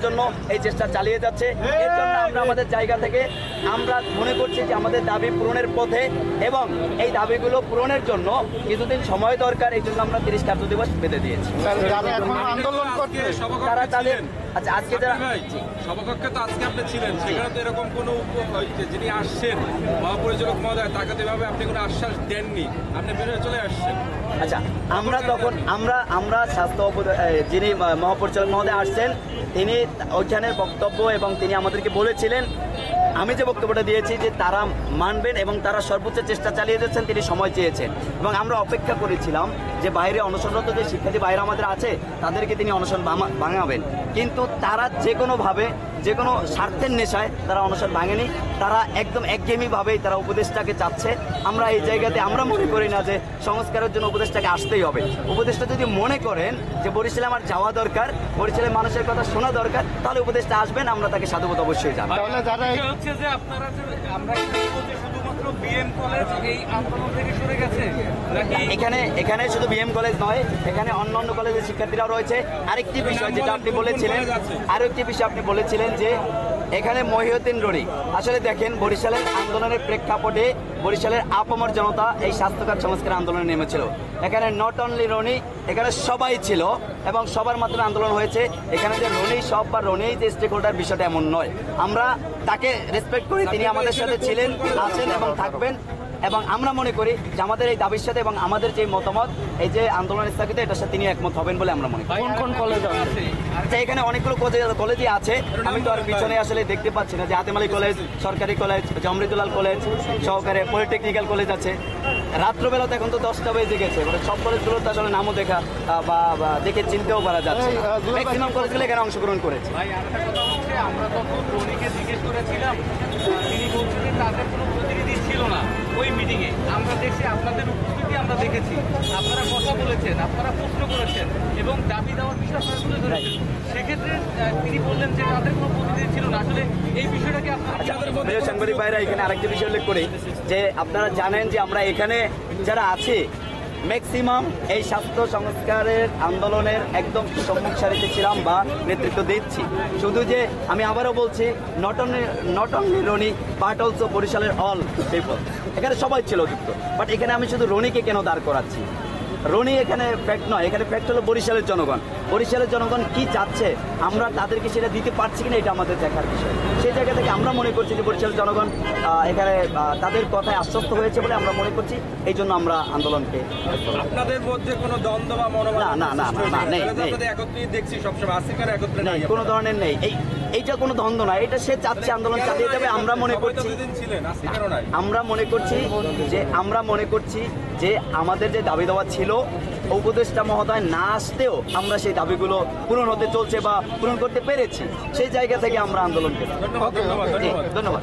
জন্য এই চেষ্টা চালিয়ে যাচ্ছে। এর জন্য আমরা আমাদের জায়গা থেকে আমরা মনে করছি যে আমাদের দাবি পূরণের পথে, এবং এই দাবিগুলো পূরণের জন্য কিছুদিন সময় দরকার। এই জন্য আমরা 30 কার্যদিবস বেঁধে দিয়েছি। আন্দোলন করতে তারা তাদের আচ্ছা আজকে যারা সভাকক্ষে তো আজকে আপনি ছিলেন, সেখানে তো এরকম কোনো যিনি আসছেন মহাপরিচালক মহোদয়, তাকে যেভাবে আপনি কোনো আশ্বাস দেননি, আপনি বেরিয়ে চলে আসছেন। আচ্ছা, আমরা তখন আমরা স্বাস্থ্য যিনি মহাপরিচালক মহোদয় আসছেন, তিনি ওইখানের বক্তব্য এবং তিনি আমাদেরকে বলেছিলেন, আমি যে বক্তব্যটা দিয়েছি যে তারা মানবেন এবং তারা সর্বোচ্চ চেষ্টা চালিয়ে যাচ্ছেন, তিনি সময় চেয়েছেন এবং আমরা অপেক্ষা করেছিলাম যে বাইরে অনশনরত যে শিক্ষার্থী বাইরে আমাদের আছে তাদেরকে তিনি অনশন ভাঙাবেন, কিন্তু তারা যে কোনোভাবে যে কোনো স্বার্থের নেশায় তারা অনশন ভাঙেনি। তারা একদম একঘেয়েমিভাবেই তারা উপদেষ্টাকে চাচ্ছে। আমরা এই জায়গাতে আমরা মনে করি না যে সংস্কারের জন্য উপদেষ্টাকে আসতেই হবে। উপদেষ্টা যদি মনে করেন যে বরিশালে আমার যাওয়া দরকার, বরিশালের মানুষের কথা শোনা দরকার, তাহলে উপদেষ্টা আসবেন, আমরা তাকে সাধুবাদ অবশ্যই জানাবো। যে আপনারা আমরা শুধুমাত্র বিএম কলেজ এই আন্দোলন থেকে সরে গেছে, এখানে শুধু বিএম কলেজ নয়, এখানে অন্য কলেজের শিক্ষার্থীরাও রয়েছে। আরেকটি বিষয় যেটা আপনি বলেছিলেন, আপনি বলেছিলেন যে এখানে মহিউদ্দিন রনি, আসলে দেখেন বরিশালের আন্দোলনের প্রেক্ষাপটে বরিশালের আপামর জনতা এই স্বাস্থ্যখাত সংস্কার আন্দোলনে নেমেছিল। এখানে নট অনলি রনি, এখানে সবাই ছিল এবং সবার মাধ্যমে আন্দোলন হয়েছে। এখানে যে রনি সব বা রনি যে স্টেক হোল্ডার, বিষয়টা এমন নয়। আমরা তাকে রেসপেক্ট করি, তিনি আমাদের সাথে ছিলেন, আছেন এবং থাকবেন। এবং আমরা মনে করি যে আমাদের এই দাবির সাথে এবং আমাদের যে মতামত, এই যে আন্দোলন স্থগিত, এটার সাথে তিনি একমত হবেন বলে আমরা মনে করি। কোন কলেজ আছে? আচ্ছা, এখানে অনেকগুলো কলেজই আছে, আমি তো আর পিছনে আসলে দেখতে পাচ্ছি না। যে হাতেম আলী কলেজ, সরকারি কলেজ, অমৃতুলাল কলেজ, সহকারে পলিটেকনিক্যাল কলেজ আছে। রাত্রবেলা তো এখন তো 10টা বেজে গেছে, মানে সব কলেজগুলো তো আসলে নামও দেখা বা দেখে চিনতেও পারা যাচ্ছে। ম্যাক্সিমাম কলেজগুলো এখানে অংশগ্রহণ করেছে। ভাই আরেকটা কথা হচ্ছে, আমরা তখন রনিকে জিজ্ঞেস করেছিলাম, তিনি বলছিলেন তাদের কোনো প্রতিনিধি ছিল না ওই মিটিংয়ে। আমরা দেখছি আপনাদের উপস্থিতি আমরা দেখেছি, আপনারা কথা বলেছেন, আপনারা প্রশ্ন করেছেন এবং দাবি দেওয়ার বিষয় আপনারা তুলে ধরেছেন। সেক্ষেত্রে তিনি বললেন যে তাদের কোনো প্রতিনিধি ছিল না। আসলে এই বিষয়টাকে আপনারা সাংবাদিক ভাইরা এখানে আরেকটি বিষয় উল্লেখ করি যে আপনারা জানেন যে আমরা এখানে যারা আছি ম্যাক্সিমাম এই স্বাস্থ্য সংস্কারের আন্দোলনের একদম সম্মুখ সারিতে ছিলাম বা নেতৃত্ব দিচ্ছি। শুধু যে আমি আবারও বলছি, not only Roni but also বরিশালের অল পিপল, এখানে সবাই ছিল যুক্ত। বাট এখানে আমি শুধু রনিকে কেন দাঁড় করাচ্ছি? রনি এখানে ফ্যাক্ট নয়, এখানে ফ্যাক্ট হলো বরিশালের জনগণ। বরিশালের জনগণ কি চাচ্ছে, আমরা তাদেরকে সেটা দিতে পারছি কিনা, এটা আমাদের দেখার বিষয়। সেই জায়গা থেকে আমরা মনে করছি যে বরিশালের জনগণ এখানে তাদের কথায় আশ্বস্ত হয়েছে বলে আমরা মনে করছি। এই জন্য আমরা আন্দোলনকে আপনাদের মধ্যে কোনো দ্বন্দ্ব বা মনোমালিন্য নেই, দেখছি সবসময় আসিকার একত্রে নেই, কোনো ধরনের নেই। এইটা কোনো দ্বন্দ্ব না, এটা সে চাচ্ছে আন্দোলন চালিয়ে যাবে। আমরা মনে করছি যে আমাদের যে দাবি দেওয়া ছিল, উপদেষ্টা মহোদয় না আসতেও আমরা সেই দাবিগুলো পূরণ হতে চলছে বা পূরণ করতে পেরেছি। সেই জায়গা থেকে আমরা আন্দোলনকে ধন্যবাদ। ধন্যবাদ।